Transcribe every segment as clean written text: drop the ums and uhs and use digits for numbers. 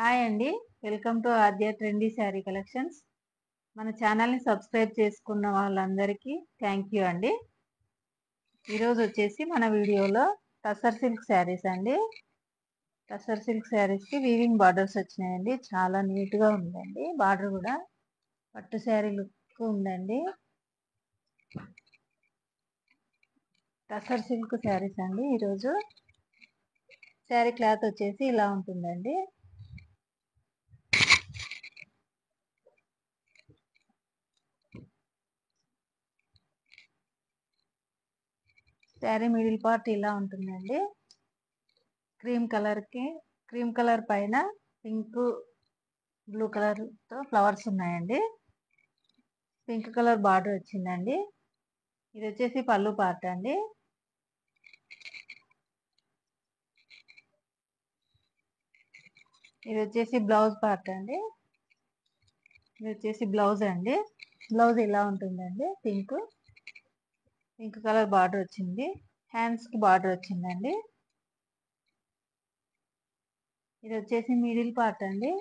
Hi అండి. Welcome to Aadya trendy sari collections. మన ఛానల్ని సబ్స్క్రైబ్ చేసుకున్న వాళ్ళందరికీ థ్యాంక్ యూ అండి. ఈరోజు వచ్చేసి మన వీడియోలో టసర్ సిల్క్ శారీస్ అండి. టసర్ సిల్క్ శారీస్కి వీవింగ్ బార్డర్స్ వచ్చినాయండి. చాలా నీట్గా ఉందండి. బార్డర్ కూడా పట్టు శారీ లుక్ ఉందండి. టసర్ సిల్క్ శారీస్ అండి. ఈరోజు శారీ క్లాత్ వచ్చేసి ఇలా ఉంటుందండి. శారీ మిడిల్ పార్ట్ ఇలా ఉంటుందండి. క్రీమ్ కలర్ పైన పింక్ బ్లూ కలర్ తో ఫ్లవర్స్ ఉన్నాయండి. పింక్ కలర్ బార్డర్ వచ్చిందండి. ఇది వచ్చేసి పళ్ళు పార్ట్ అండి. ఇది వచ్చేసి బ్లౌజ్ పార్ట్ అండి. ఇది వచ్చేసి బ్లౌజ్ అండి. బ్లౌజ్ ఇలా ఉంటుందండి. పింక్ కలర్ బార్డర్ వచ్చింది. హ్యాండ్స్ కి బార్డర్ వచ్చిందండి. ఇది వచ్చేసి మిడిల్ పార్ట్ అండి.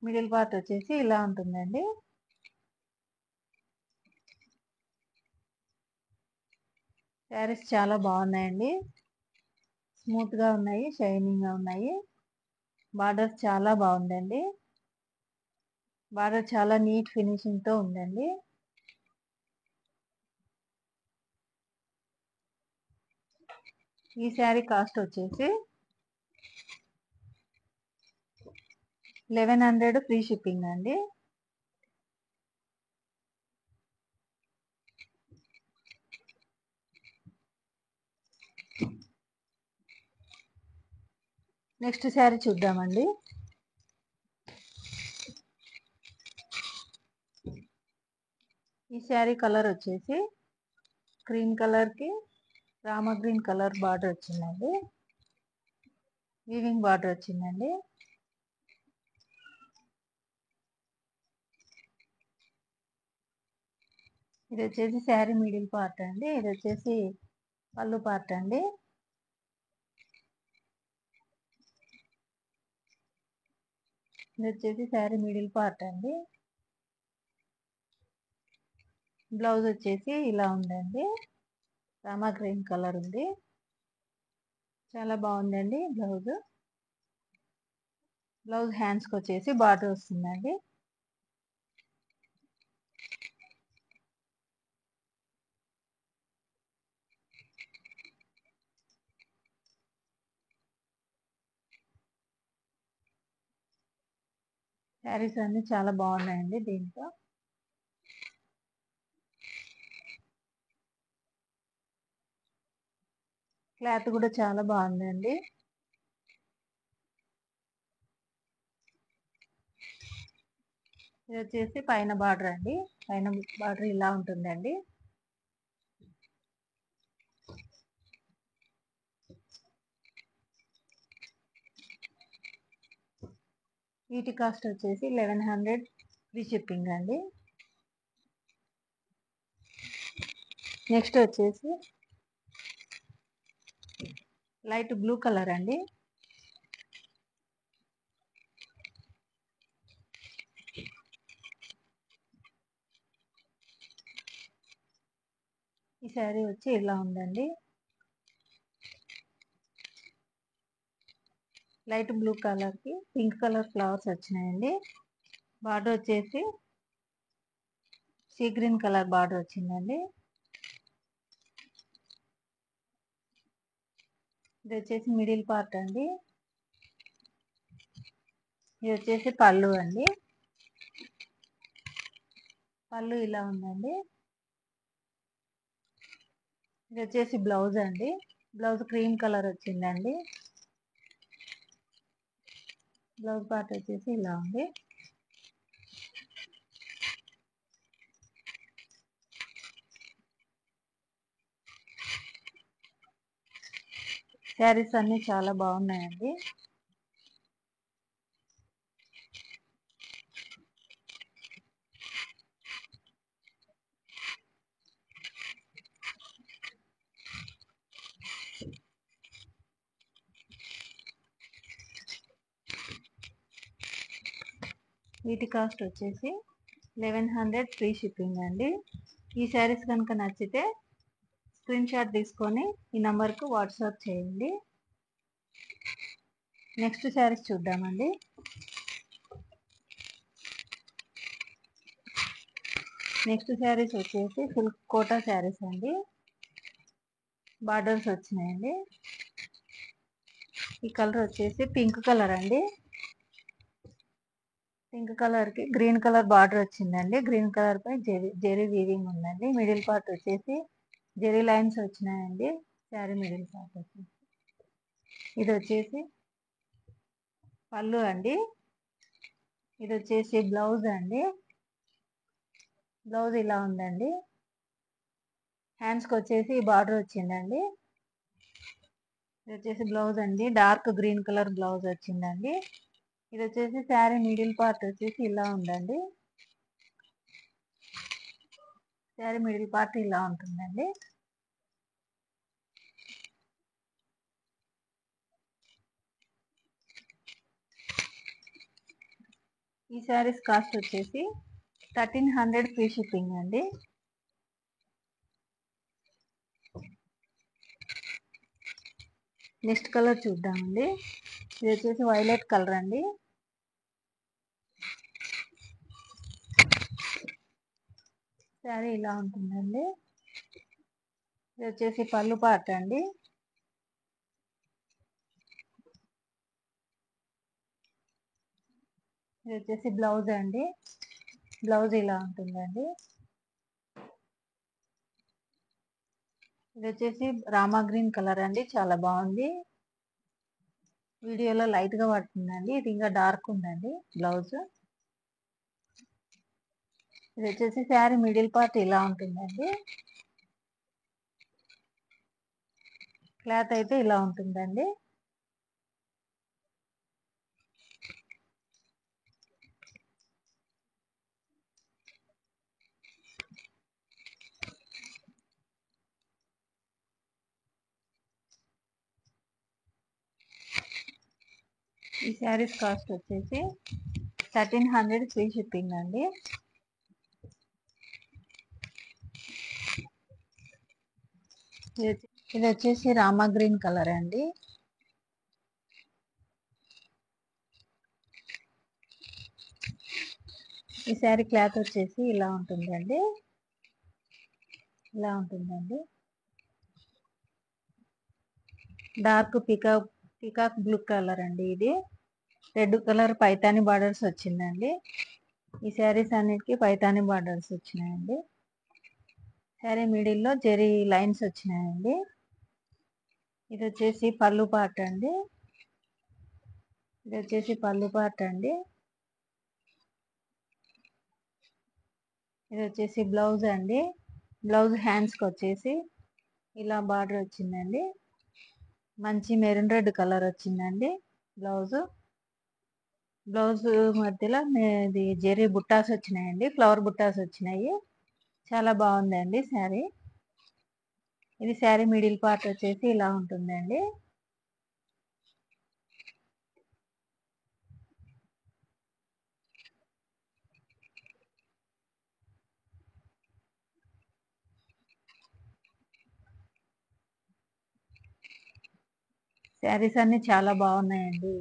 మిడిల్ పార్ట్ వచ్చేసి ఇలా ఉంటుందండి. శారీస్ చాలా బాగున్నాయండి. స్మూత్ గా ఉన్నాయి, షైనింగ్ గా ఉన్నాయి. బార్డర్ చాలా బాగుందండి. బార్డర్ చాలా నీట్ ఫినిషింగ్ తో ఉందండి. ఈ శారీ కాస్ట్ వచ్చేసి 1100 ఫ్రీ షిప్పింగ్ అండి. నెక్స్ట్ శారీ చూద్దామండి. ఈ శారీ కలర్ వచ్చేసి క్రీమ్ కలర్ కి రామ గ్రీన్ కలర్ బార్డర్ వచ్చిందండి. వీవింగ్ బార్డర్ వచ్చిందండి. ఇది వచ్చేసి శారీ మిడిల్ పార్ట్ అండి. ఇది వచ్చేసి పళ్ళు పార్ట్ అండి. ఇది వచ్చేసి శారీ మిడిల్ పార్ట్ అండి. బ్లౌజ్ వచ్చేసి ఇలా ఉందండి. రామా గ్రీన్ కలర్ ఉంది. చాలా బాగుందండి బ్లౌజ్. బ్లౌజ్ హ్యాండ్స్ కి వచ్చేసి బార్డర్ వస్తుందండి. శారీస్ అన్ని చాలా బాగున్నాయండి. దీంట్లో క్లాత్ కూడా చాలా బాగుందండి. ఇది వచ్చేసి పైన బార్డర్ అండి. పైన బార్డర్ ఇలా ఉంటుందండి. వీటి కాస్ట్ వచ్చేసి 1100 ఫ్రీ షిప్పింగ్ అండి. నెక్స్ట్ వచ్చేసి లైట్ బ్లూ కలర్ అండి. ఈ శారీ వచ్చి ఇలా ఉందండి. లైట్ బ్లూ కలర్ కి పింక్ కలర్ ఫ్లవర్స్ వచ్చినాయండి. బార్డర్ వచ్చేసి సీ గ్రీన్ కలర్ బార్డర్ వచ్చిందండి. ఇది వచ్చేసి మిడిల్ పార్ట్ అండి. ఇది వచ్చేసి పళ్ళు అండి. పళ్ళు ఇలా ఉందండి. ఇది వచ్చేసి బ్లౌజ్ అండి. బ్లౌజ్ క్రీమ్ కలర్ వచ్చిందండి. బ్లౌజ్ పార్ట్ వచ్చేసి ఇలా ఉంది. శారీస్ అన్ని చాలా బాగున్నాయండి. వీటి కాస్ట్ వచ్చేసి 1100 ఫ్రీ షిప్పింగ్ అండి. ఈ శారీస్ కనుక నచ్చితే స్క్రీన్ షాట్ తీసుకొని ఈ నంబర్కు వాట్సాప్ చేయండి. నెక్స్ట్ శారీస్ చూద్దామండి. నెక్స్ట్ శారీస్ వచ్చేసి సిల్క్ కోటా శారీస్ అండి. బార్డర్స్ వచ్చినాయండి. ఈ కలర్ వచ్చేసి పింక్ కలర్ అండి. పింక్ కలర్కి గ్రీన్ కలర్ బార్డర్ వచ్చిందండి. గ్రీన్ కలర్ పై జెరీ వీవింగ్ ఉందండి. మిడిల్ పార్ట్ వచ్చేసి జెరీ లైన్స్ వచ్చినాయండి. శారీ మిడిల్ పార్ట్ వచ్చేసి ఇది వచ్చేసి పళ్ళు అండి. ఇది వచ్చేసి బ్లౌజ్ అండి. బ్లౌజ్ ఇలా ఉందండి. హ్యాండ్స్కి వచ్చేసి బార్డర్ వచ్చిందండి. ఇది వచ్చేసి బ్లౌజ్ అండి. డార్క్ గ్రీన్ కలర్ బ్లౌజ్ వచ్చిందండి. ఇది వచ్చేసి శారీ మిడిల్ పార్ట్ వచ్చేసి ఇలా ఉందండి. శారీ మిడిల్ పార్ట్ ఇలా ఉంటుందండి. ఈ శారీస్ కాస్ట్ వచ్చేసి 1300 ఫ్రీ షిప్పింగ్ అండి. నెక్స్ట్ కలర్ చూద్దామండి. ఇది వచ్చేసి వైలెట్ కలర్ అండి. శారీ ఇలా ఉంటుందండి. ఇది వచ్చేసి పళ్ళు పార్ట్ అండి. ఇది వచ్చేసి బ్లౌజ్ అండి. బ్లౌజ్ ఇలా ఉంటుందండి. ఇది వచ్చేసి రామా గ్రీన్ కలర్ అండి. చాలా బాగుంది. వీడియోలో లైట్ గా పడుతుందండి. ఇది ఇంకా డార్క్ ఉందండి బ్లౌజ్. ఇది వచ్చేసి శారీ మిడిల్ పార్ట్ ఇలా ఉంటుందండి. క్లాత్ అయితే ఇలా ఉంటుందండి. ఈ శారీస్ కాస్ట్ వచ్చేసి 1300 ఫ్రీ షిప్పింగ్ అండి. ఇది వచ్చేసి రామా గ్రీన్ కలర్ అండి. ఈ శారీ క్లాత్ వచ్చేసి ఇలా ఉంటుందండి. ఇలా ఉంటుందండి. డార్క్ పికాక్ బ్లూ కలర్ అండి. ఇది రెడ్ కలర్ పైతాని బార్డర్స్ వచ్చిందండి. ఈ శారీస్ అన్నిటికీ పైతాని బార్డర్స్ వచ్చినాయండి. శారీ మిడిల్లో జెరీ లైన్స్ వచ్చినాయండి. ఇది వచ్చేసి పళ్ళు పార్ట్ అండి. ఇది వచ్చేసి పళ్ళు పార్ట్ అండి. ఇది వచ్చేసి బ్లౌజ్ అండి. బ్లౌజ్ హ్యాండ్స్కి వచ్చేసి ఇలా బార్డర్ వచ్చిందండి. మంచి మెరూన్ రెడ్ కలర్ వచ్చిందండి బ్లౌజ్. బ్లౌజ్ మధ్యలో ఇది జెరీ బుట్టాస్ వచ్చినాయండి. ఫ్లవర్ బుట్టాస్ వచ్చినాయి. చాలా బాగుందండి శారీ. ఇది శారీ మిడిల్ పార్ట్ వచ్చేసి ఇలా ఉంటుందండి. శారీస్ అన్ని చాలా బాగున్నాయండి.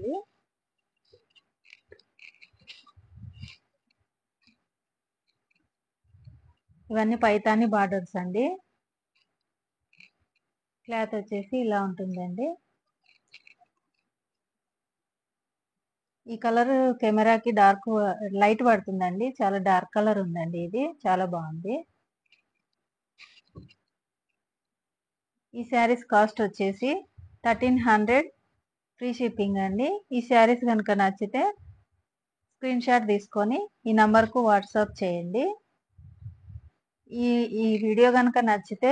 ఇవన్నీ పైతాని బార్డర్స్ అండి. క్లాత్ వచ్చేసి ఇలా ఉంటుందండి. ఈ కలర్ కెమెరాకి లైట్ పడుతుందండి. చాలా డార్క్ కలర్ ఉందండి. ఇది చాలా బాగుంది. ఈ శారీస్ కాస్ట్ వచ్చేసి 1300 ఫ్రీ షిప్పింగ్ అండి. ఈ శారీస్ కనుక నచ్చితే స్క్రీన్ షాట్ తీసుకొని ఈ నంబర్కు వాట్సాప్ చేయండి. ఈ వీడియో కనుక నచ్చితే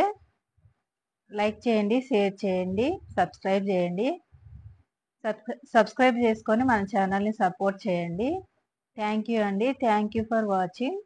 లైక్ చేయండి, షేర్ చేయండి, సబ్స్క్రైబ్ చేయండి. సబ్స్క్రైబ్ చేసుకొని మన ఛానల్ని సపోర్ట్ చేయండి. థ్యాంక్ యూ అండి. Thank you for watching.